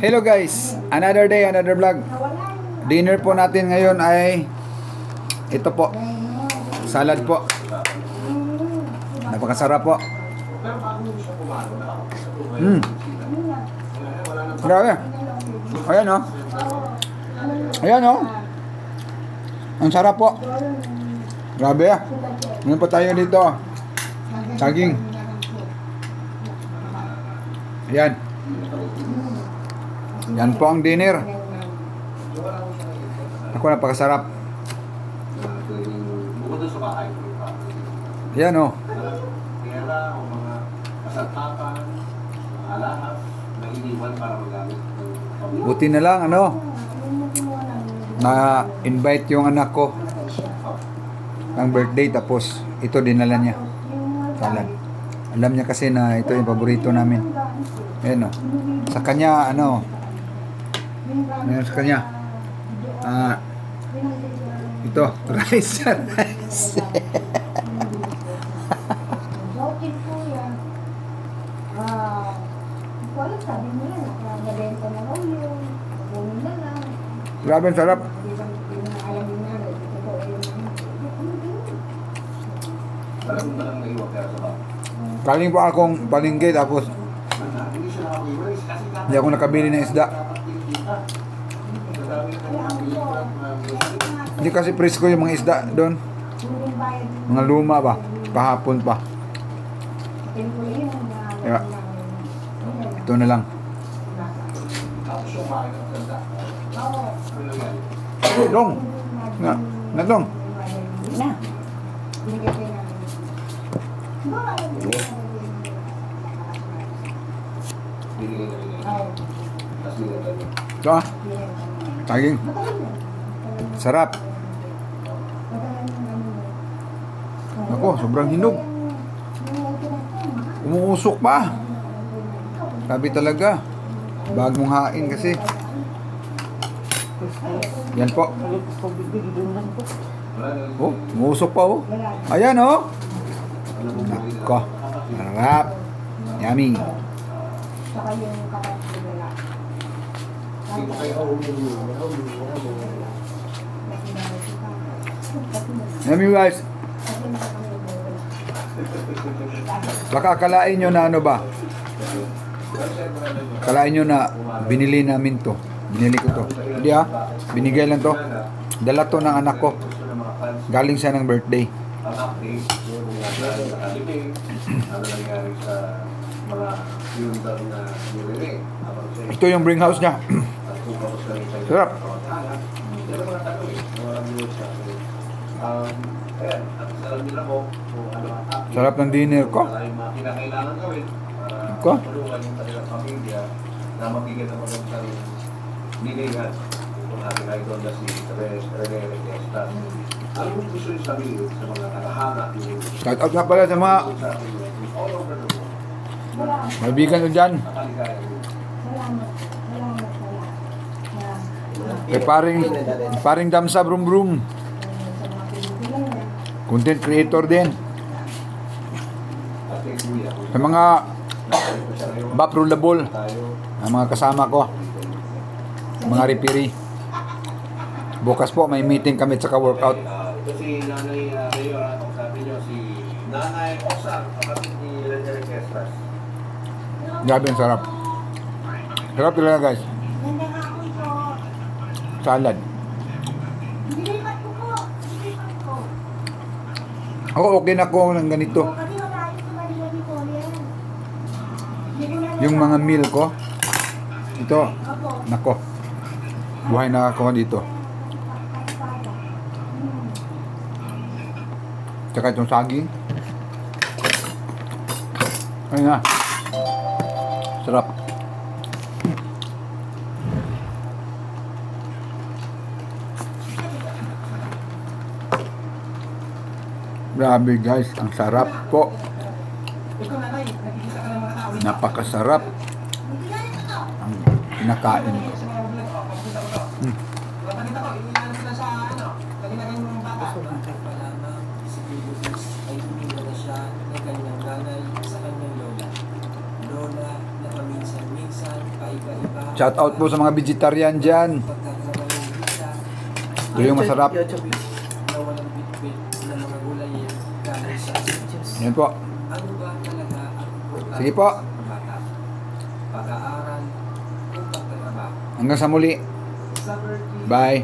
Hello guys, another day, another vlog. Dinner po natin ngayon ay ito po, salad po. Napakasarap po. Grabe. Ayan o. Ayan o. Ang sarap po. Grabe ah. Ngayon pa tayo dito. Saging. Ayan. Yan po ang dinner. Ako, napakasarap. Yan o. Buti na lang na-invite yung anak ko ng birthday, tapos ito dinala niya. Salad. Alam niya kasi na ito yung paborito namin. Ayan o. Sa kanya, sa kanya. Ito, rice. Grabe, ang sarap. Kaling po akong palengke, tapos hindi ako nakabili ng isda. Hindi kasi presko yung mga isda doon. Mga luma ba? Kahapon pa. Kaya ito na lang. Dong! Na dong! Na. Ito ah. Saging. Sarap. Ako, sobrang hinog. Umuusok pa. Sabi talaga. Bagong hain kasi. Yan po. Oh, umuusok pa oh. Ayan oh. Nako. Sarap. Yummy. Yummy guys. Baka akalain nyo na ba? Akalain nyo na binili namin to. Binili ko to. Hindi ah. Binigay lang to. Dala to ng anak ko. Galing siya ng birthday. Ito yung bring house niya. Sarap. Sarap ng dinner ko. Ko? Shout out nga pala sa mga kaibigan ko dyan. Paring Damsa Brum Brum. Content creator din. Sa mga baprulable, ang mga kasama ko, mga referee. Bukas po may meeting kami at saka workout. Ito si Nanay Rayo, sabi nyo, si Nanay Osang, kapatid ni Legendary Kestas. Grabe, ang sarap. Sarap talaga guys. Salad. Ako okay na ako ng ganito. Yung mga meal ko, ito, nako, buhay na ako dito. Tsaka itong saging. Ayun na. Sarap. Grabe guys, ang sarap po. Napakasarap ang pinakain ko. Ay hindi na siya ng kanyang nanay sa kanyang lola. Lola na paminsan-minsan paiba-iba Shout out po sa mga vegetarian dyan. Ito yung masarap. Na walang bit-bit na mga gulay galing sa Yan po. ano ba talaga ang importante Sige po. sa bata? Pag-aaral o pagtatrabaho? Hanggang sa muli. Sa birthday, Bye.